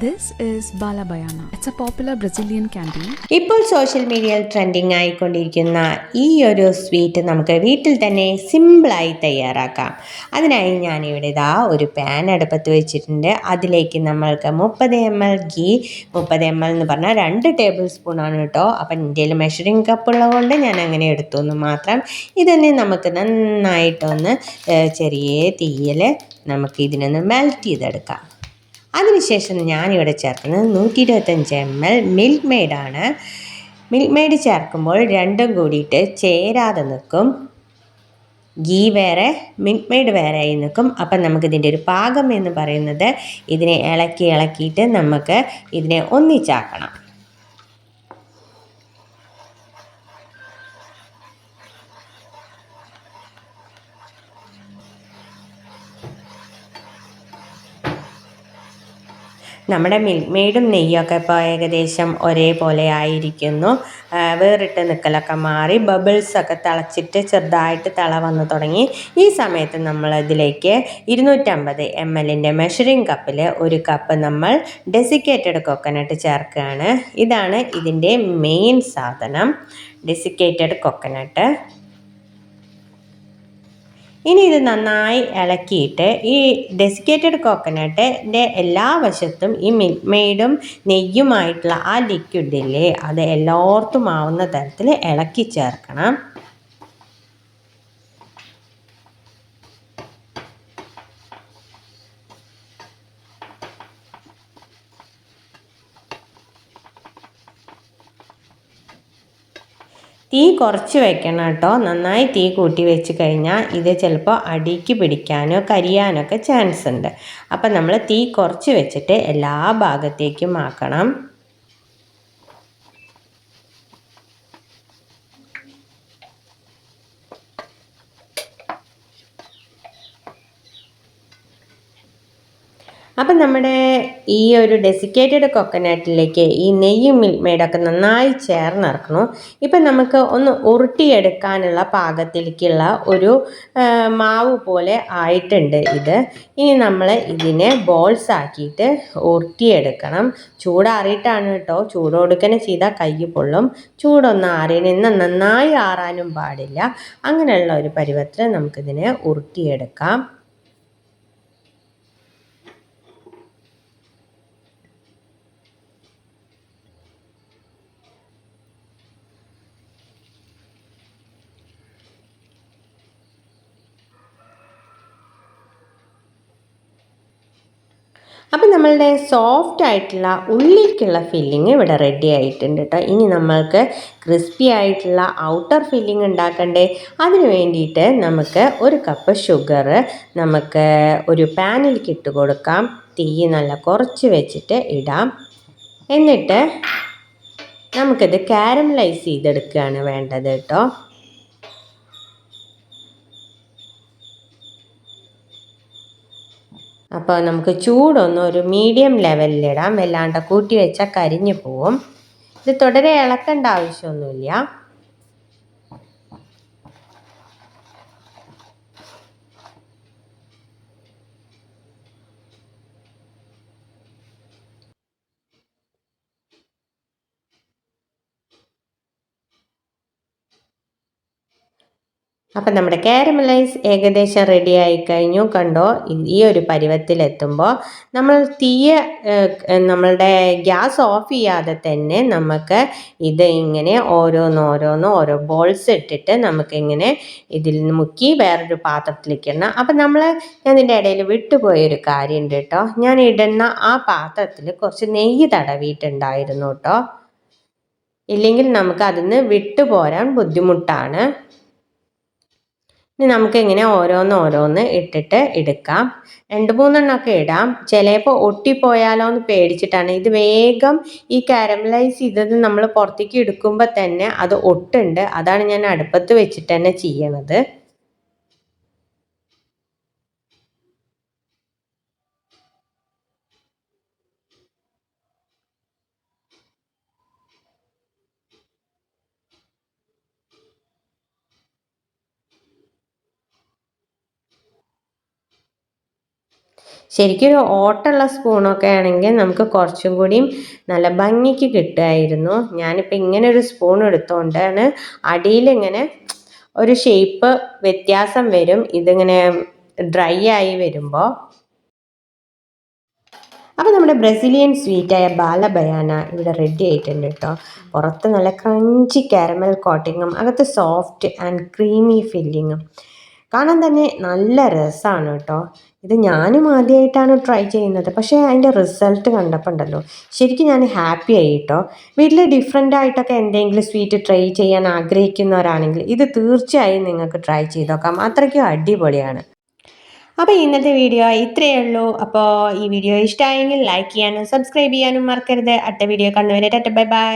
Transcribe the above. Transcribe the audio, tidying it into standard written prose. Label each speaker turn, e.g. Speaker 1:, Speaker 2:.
Speaker 1: This is Balabayana. It's a popular Brazilian candy.
Speaker 2: ഇപ്പോൾ social മീഡിയയിൽ trending ആയിക്കൊണ്ടിരിക്കുന്ന ഈ ഒരു സ്വീറ്റ് നമുക്ക് വീട്ടിൽ തന്നെ സിമ്പിളായി തയ്യാറാക്കാം. അതിനായി ഞാനിവിടെ ഇതാ ഒരു പാൻ അടുപ്പത്ത് വെച്ചിട്ടുണ്ട്. അതിലേക്ക് നമ്മൾക്ക് 30 ml ഗീ, 30 ml എന്ന് പറഞ്ഞാൽ 2 ടേബിൾ സ്പൂണാണ് കേട്ടോ. അപ്പം ഇന്ത്യയിൽ മെഷറിംഗ് കപ്പ് ഉള്ളതുകൊണ്ട് ഞാൻ അങ്ങനെ എടുത്തു എന്ന് മാത്രം. ഇതന്നെ നമുക്ക് നന്നായിട്ടൊന്ന് ചെറിയ തീയിൽ നമുക്ക് ഇതിനൊന്ന് മെൽറ്റ് ചെയ്തെടുക്കാം. അതിനുശേഷം ഞാനിവിടെ ചേർക്കുന്നത് 125 ml മിൽക്ക് മെയ്ഡാണ്. മിൽക്ക് മെയ്ഡ് ചേർക്കുമ്പോൾ രണ്ടും കൂടിയിട്ട് ചേരാതെ നിൽക്കും. ഗീ വേറെ മിൽക്ക് മെയ്ഡ് വേറെ ആയി നിൽക്കും. അപ്പം നമുക്കിതിൻ്റെ ഒരു പാകം എന്ന് പറയുന്നത് ഇതിനെ ഇളക്കിയിട്ട് നമുക്ക് ഇതിനെ ഒന്നിച്ചാക്കണം. നമ്മുടെ മിൽക്ക് മെയ്ഡും നെയ്യൊക്കെ ഇപ്പോൾ ഏകദേശം ഒരേപോലെ ആയിരിക്കുന്നു. വേറിട്ട് നിൽക്കലൊക്കെ മാറി ബബിൾസൊക്കെ തിളച്ചിട്ട് ചെറുതായിട്ട് തിള വന്ന് തുടങ്ങി. ഈ സമയത്ത് നമ്മൾ ഇതിലേക്ക് 250 ml മെഷറിംഗ് കപ്പിൽ 1 കപ്പ് നമ്മൾ ഡെസിക്കേറ്റഡ് കൊക്കനട്ട് ചേർക്കുകയാണ്. ഇതാണ് ഇതിൻ്റെ മെയിൻ സാധനം, ഡെസിക്കേറ്റഡ് കൊക്കനട്ട്. ഇനി ഇത് നന്നായി ഇളക്കിയിട്ട് ഈ ഡെസിക്കേറ്റഡ് കോക്കനട്ടിൻ്റെ എല്ലാ വശത്തും ഈ മിൽക്ക് മെയ്ഡും നെയ്യുമായിട്ടുള്ള ആ ലിക്വിഡില്ലേ അത് എല്ലായിടത്തും ആവുന്ന തരത്തിൽ ഇളക്കി ചേർക്കണം. തീ കുറച്ച് വെക്കണം കേട്ടോ. നന്നായി തീ കൂട്ടി വെച്ച് കഴിഞ്ഞാൽ ഇത് ചിലപ്പോൾ അടിക്ക് പിടിക്കാനോ കരിയാനൊക്കെ ചാൻസ് ഉണ്ട്. അപ്പം നമ്മൾ തീ കുറച്ച് വെച്ചിട്ട് എല്ലാ ഭാഗത്തേക്കും ആക്കണം. അപ്പം നമ്മുടെ ഈ ഒരു ഡെസിക്കേറ്റഡ് കൊക്കനട്ടിലേക്ക് ഈ നെയ്യും മിൽക്ക് മെയ്ഡൊക്കെ നന്നായി ചേർന്നിറക്കണം. ഇപ്പം നമുക്ക് ഒന്ന് ഉരുട്ടിയെടുക്കാനുള്ള പാകത്തിലേക്കുള്ള ഒരു മാവ് പോലെ ആയിട്ടുണ്ട് ഇത്. ഇനി നമ്മൾ ഇതിനെ ബോൾസ് ആക്കിയിട്ട് ഉരുട്ടിയെടുക്കണം. ചൂടാറിയിട്ടാണ് കേട്ടോ. ചൂടോടുക്കനെ ചെയ്താൽ കൈ പൊള്ളും. ചൂടൊന്ന് ആറി നിന്ന് നന്നായി ആറാനും പാടില്ല. അങ്ങനെയുള്ള ഒരു പരുവത്തിൽ നമുക്കിതിനെ ഉരുട്ടിയെടുക്കാം. അപ്പം നമ്മളുടെ സോഫ്റ്റ് ആയിട്ടുള്ള ഉള്ളിലേക്കുള്ള ഫില്ലിങ് ഇവിടെ റെഡി ആയിട്ടുണ്ട് കേട്ടോ. ഇനി നമ്മൾക്ക് ക്രിസ്പി ആയിട്ടുള്ള ഔട്ടർ ഫില്ലിങ് ഉണ്ടാക്കണ്ടേ. അതിന് വേണ്ടിയിട്ട് നമുക്ക് 1 കപ്പ് ഷുഗർ നമുക്ക് ഒരു പാനിലേക്ക് ഇട്ട് കൊടുക്കാം. തീ നല്ല കുറച്ച് വെച്ചിട്ട് ഇടാം. എന്നിട്ട് നമുക്കിത് കാരമലൈസ് ചെയ്തെടുക്കുകയാണ് വേണ്ടത് കേട്ടോ. അപ്പോൾ നമുക്ക് ചൂടൊന്ന് ഒരു മീഡിയം ലെവലിലിടാം. വല്ലാണ്ട് കൂട്ടി വെച്ചാൽ കരിഞ്ഞു പോവും. ഇത് തുടരെ ഇളക്കേണ്ട ആവശ്യമൊന്നുമില്ല. അപ്പം നമ്മുടെ കാരമലൈസ് ഏകദേശം റെഡി ആയി കഴിഞ്ഞു. കണ്ടോ, ഈ ഒരു പരുവത്തിലെത്തുമ്പോൾ നമ്മൾ നമ്മളുടെ ഗ്യാസ് ഓഫ് ചെയ്യാതെ തന്നെ നമുക്ക് ഇത് ഇങ്ങനെ ഓരോ ബോൾസ് ഇട്ടിട്ട് നമുക്കിങ്ങനെ ഇതിൽ നിന്ന് മുക്കി വേറൊരു പാത്രത്തിലേക്ക് ഇടണം. അപ്പം ഞാൻ ഇതിൻ്റെ ഇടയിൽ വിട്ടുപോയൊരു കാര്യമുണ്ട് കേട്ടോ. ഞാൻ ഇടുന്ന ആ പാത്രത്തിൽ കുറച്ച് നെയ്യ് തടവിയിട്ടുണ്ടായിരുന്നു കേട്ടോ. ഇല്ലെങ്കിൽ നമുക്ക് അതിന് വിട്ടുപോരാൻ ബുദ്ധിമുട്ടാണ്. ഇനി നമുക്കിങ്ങനെ ഓരോന്ന് ഇട്ടിട്ട് എടുക്കാം. 2-3 എണ്ണമൊക്കെ ഇടാം. ചിലപ്പോൾ ഒട്ടിപ്പോയാലോ എന്ന് പേടിച്ചിട്ടാണ്. ഇത് വേഗം ഈ കാരമലൈസ് ചെയ്തത് നമ്മൾ പുറത്തേക്ക് എടുക്കുമ്പോൾ തന്നെ അത് ഒട്ടുണ്ട്. അതാണ് ഞാൻ അടുപ്പത്ത് വെച്ചിട്ട് തന്നെ ചെയ്യണത്. ശരിക്കും ഒരു ഓട്ടമുള്ള സ്പൂണൊക്കെ ആണെങ്കിൽ നമുക്ക് കുറച്ചും കൂടിയും നല്ല ഭംഗിക്ക് കിട്ടുമായിരുന്നു. ഞാനിപ്പോൾ ഇങ്ങനെ ഒരു സ്പൂൺ എടുത്തുകൊണ്ടാണ് അടിയിലിങ്ങനെ ഒരു ഷേപ്പ് വ്യത്യാസം വരും ഇതിങ്ങനെ ഡ്രൈ ആയി വരുമ്പോൾ. അപ്പോൾ നമ്മുടെ ബ്രസീലിയൻ സ്വീറ്റായ ബാല ബയാന ഇവിടെ റെഡി ആയിട്ടുണ്ട് കേട്ടോ. പുറത്ത് നല്ല ക്രഞ്ചി കാരമൽ കോട്ടിങ്ങും അകത്ത് സോഫ്റ്റ് ആൻഡ് ക്രീമി ഫില്ലിങ്ങും. കാണാൻ തന്നെ നല്ല രസമാണ് കേട്ടോ. ഇത് ഞാനും ആദ്യമായിട്ടാണ് ട്രൈ ചെയ്യുന്നത്, പക്ഷേ അതിൻ്റെ റിസൾട്ട് കണ്ടപ്പോൾ ഉണ്ടല്ലോ ശരിക്കും ഞാൻ ഹാപ്പി ആയി കേട്ടോ. വീട്ടിൽ ഡിഫറെൻ്റ് ആയിട്ടൊക്കെ എന്തെങ്കിലും സ്വീറ്റ് ട്രൈ ചെയ്യാൻ ആഗ്രഹിക്കുന്നവരാണെങ്കിൽ ഇത് തീർച്ചയായും നിങ്ങൾക്ക് ട്രൈ ചെയ്ത് നോക്കാം. അത്രയ്ക്കും അടിപൊളിയാണ്. അപ്പോൾ ഇന്നത്തെ വീഡിയോ ഇത്രയേ ഉള്ളൂ. അപ്പോൾ ഈ വീഡിയോ ഇഷ്ടമായെങ്കിൽ ലൈക്ക് ചെയ്യാനും സബ്സ്ക്രൈബ് ചെയ്യാനും മറക്കരുത്. അടുത്ത വീഡിയോ കാണുന്നവരെ ടാറ്റ ബൈ ബൈ.